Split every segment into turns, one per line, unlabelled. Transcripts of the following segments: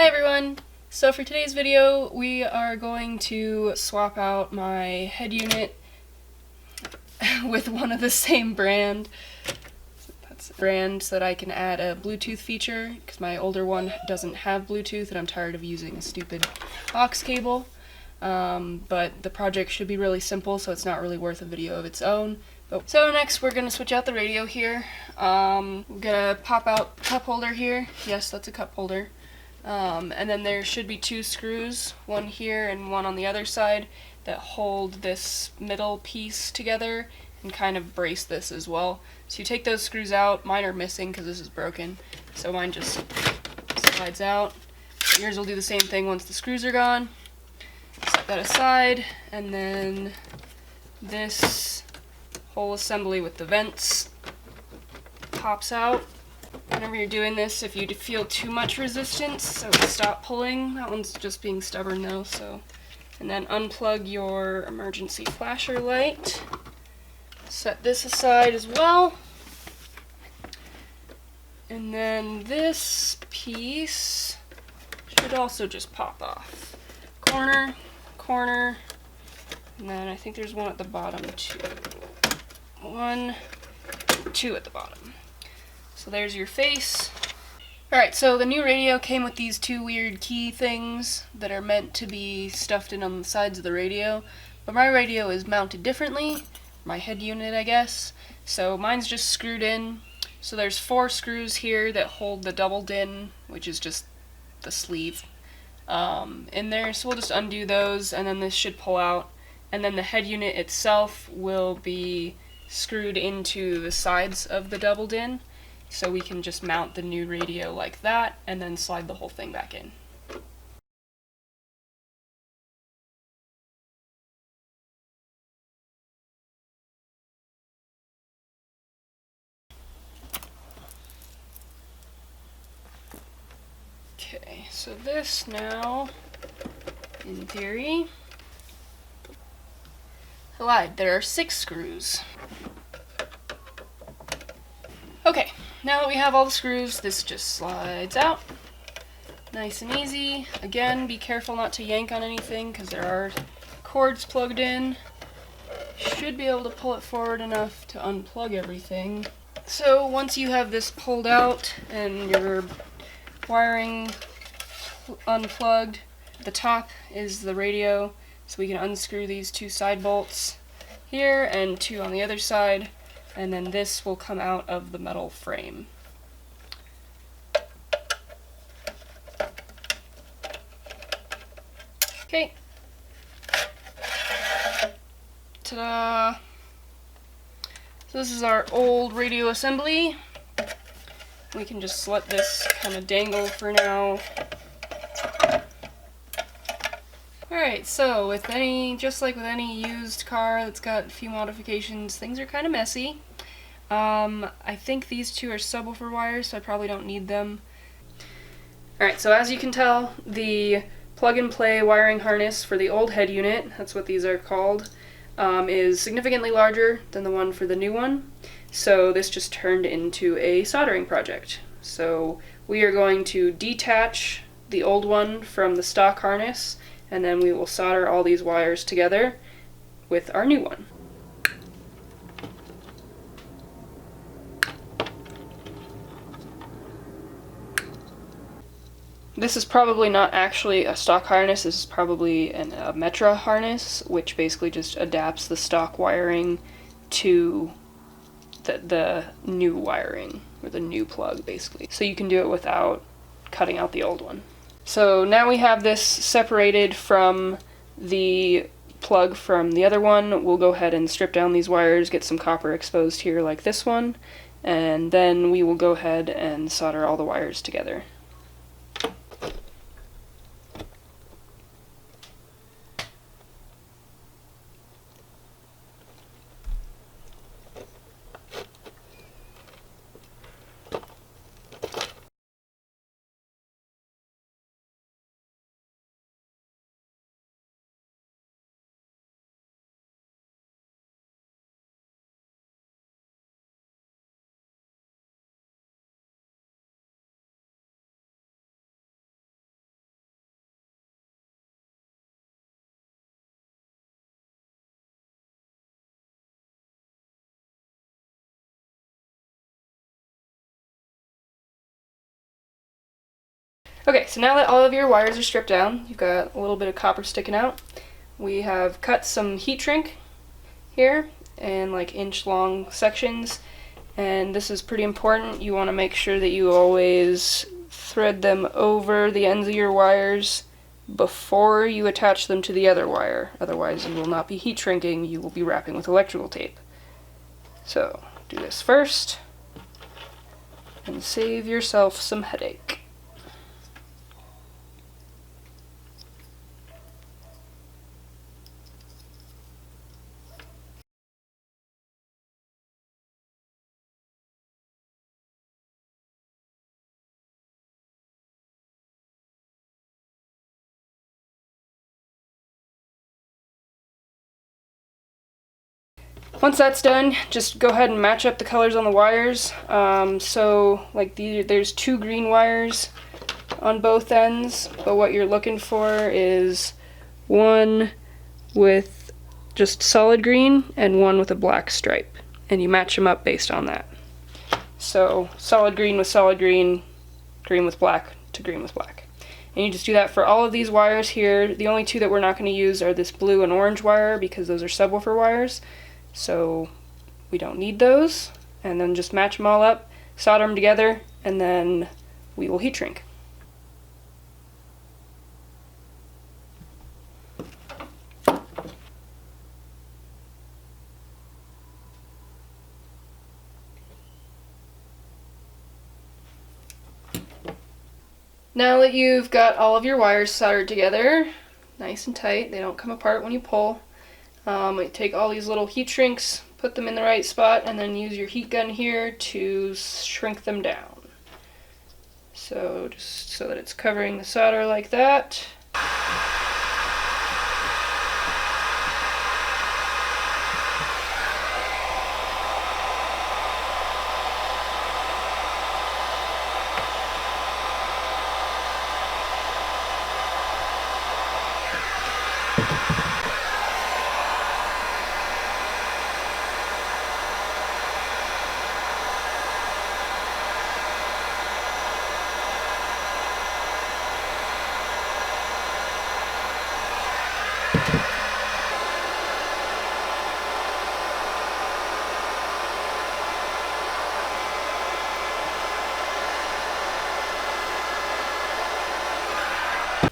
Hi everyone! So for today's video, we are going to swap out my head unit with one of the same brand. That's a brand so that I can add a Bluetooth feature, because my older one doesn't have Bluetooth and I'm tired of using a stupid aux cable. But the project should be really simple, so it's not really worth a video of its own. So next we're going to switch out the radio here. We're going to pop out the cup holder here. Yes, that's a cup holder. And then there should be two screws, one here and one on the other side, that hold this middle piece together and kind of brace this as well. So you take those screws out. Mine are missing because this is broken, so mine just slides out. Yours will do the same thing once the screws are gone. Set that aside, and then this whole assembly with the vents pops out. Whenever you're doing this, if you feel too much resistance, so stop pulling. That one's just being stubborn though, so. And then unplug your emergency flasher light. Set this aside as well. And then this piece should also just pop off. Corner, corner, and then I think there's one at the bottom too. One, two at the bottom. So there's your face. Alright, so the new radio came with these two weird key things that are meant to be stuffed in on the sides of the radio, but my radio is mounted differently, my head unit I guess, so mine's just screwed in. So there's 4 screws here that hold the double DIN, which is just the sleeve, in there, so we'll just undo those and then this should pull out, and then the head unit itself will be screwed into the sides of the double DIN. So we can just mount the new radio like that, and then slide the whole thing back in. Okay, so this now, in theory, I lied, there are 6 screws. Okay, now that we have all the screws, this just slides out. Nice and easy. Again, be careful not to yank on anything because there are cords plugged in. Should be able to pull it forward enough to unplug everything. So once you have this pulled out and your wiring unplugged, the top is the radio, so we can unscrew these 2 side bolts here and 2 on the other side. And then this will come out of the metal frame. Okay. Ta-da! So this is our old radio assembly. We can just let this kind of dangle for now. Alright, so just like with any used car that's got a few modifications, things are kind of messy. I think these 2 are subwoofer wires, so I probably don't need them. Alright, so as you can tell, the plug-and-play wiring harness for the old head unit, that's what these are called, is significantly larger than the one for the new one. So this just turned into a soldering project. So we are going to detach the old one from the stock harness, and then we will solder all these wires together with our new one. This is probably not actually a stock harness, this is probably a Metra harness, which basically just adapts the stock wiring to the new wiring, or the new plug basically. So you can do it without cutting out the old one. So now we have this separated from the plug from the other one. We'll go ahead and strip down these wires, get some copper exposed here like this one, and then we will go ahead and solder all the wires together. Okay, so now that all of your wires are stripped down, you've got a little bit of copper sticking out. We have cut some heat shrink here in like inch-long sections, and this is pretty important. You want to make sure that you always thread them over the ends of your wires before you attach them to the other wire. Otherwise you will not be heat shrinking, you will be wrapping with electrical tape. So do this first and save yourself some headache. Once that's done, just go ahead and match up the colors on the wires. So like there's 2 green wires on both ends, but what you're looking for is one with just solid green and one with a black stripe, and you match them up based on that. So solid green with solid green, green with black to green with black. And you just do that for all of these wires here. The only 2 that we're not going to use are this blue and orange wire because those are subwoofer wires. So we don't need those, and then just match them all up, solder them together, and then we will heat shrink. Now that you've got all of your wires soldered together, nice and tight, they don't come apart when you pull, you take all these little heat shrinks, put them in the right spot, and then use your heat gun here to shrink them down. So just so that it's covering the solder like that.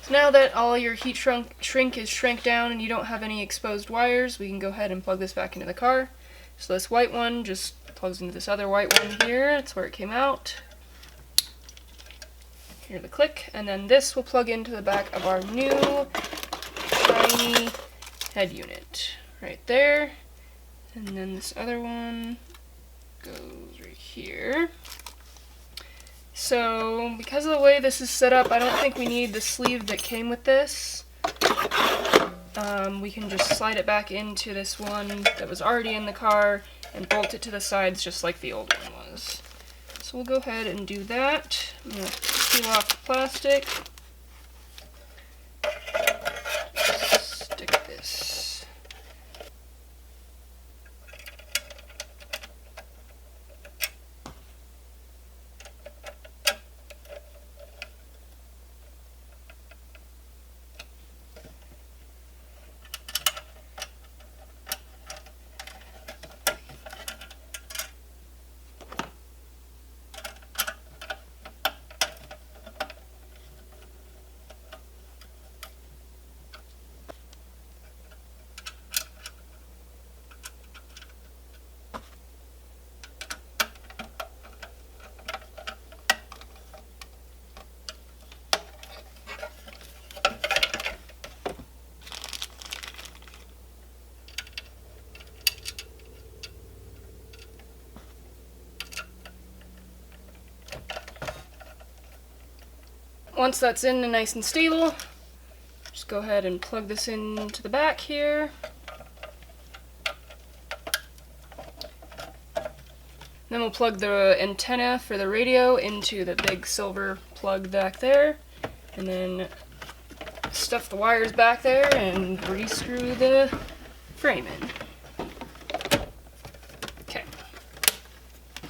Now that all your heat shrink is shrank down and you don't have any exposed wires, we can go ahead and plug this back into the car. So this white one just plugs into this other white one here. That's where it came out. Hear the click, and then this will plug into the back of our new shiny head unit right there. And then this other one goes right here. So, because of the way this is set up, I don't think we need the sleeve that came with this. We can just slide it back into this one that was already in the car and bolt it to the sides just like the old one was. So we'll go ahead and do that. I'm going to peel off the plastic. Stick this. Once that's in and nice and stable, just go ahead and plug this into the back here. Then we'll plug the antenna for the radio into the big silver plug back there, and then stuff the wires back there and re-screw the frame in. Okay.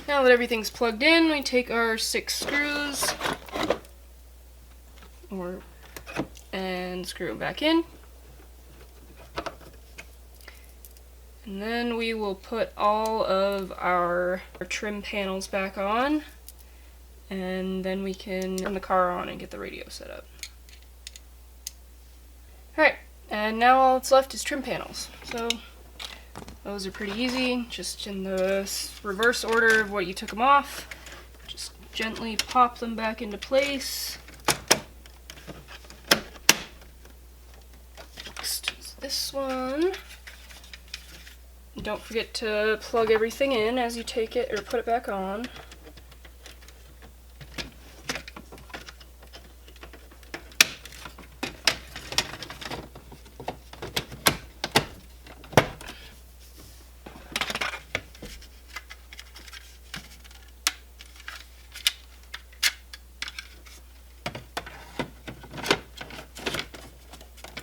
Now that everything's plugged in, we take our 6 screws and screw them back in. And then we will put all of our trim panels back on, and then we can turn the car on and get the radio set up. Alright, and now all that's left is trim panels. So those are pretty easy, just in the reverse order of what you took them off. Just gently pop them back into place. Next is this one. Don't forget to plug everything in as you take it or put it back on.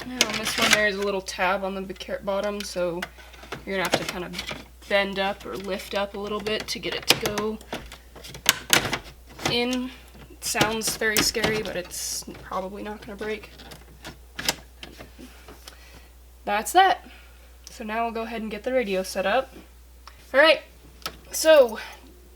Now on this one there's a little tab on the bottom, so you're going to have to kind of bend up or lift up a little bit to get it to go in. It sounds very scary, but it's probably not going to break. That's that. So now we'll go ahead and get the radio set up. Alright, so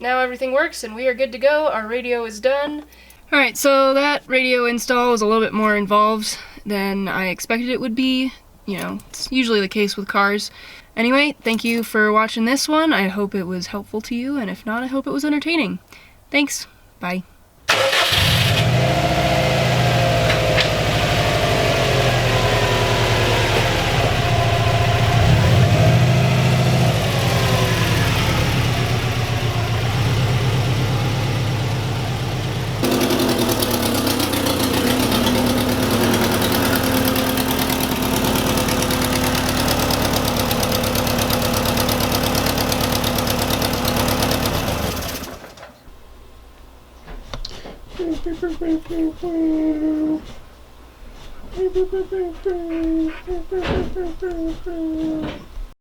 now everything works and we are good to go. Our radio is done. Alright, so that radio install was a little bit more involved than I expected it would be. You know, it's usually the case with cars. Anyway, thank you for watching this one. I hope it was helpful to you, and if not, I hope it was entertaining. Thanks. Bye.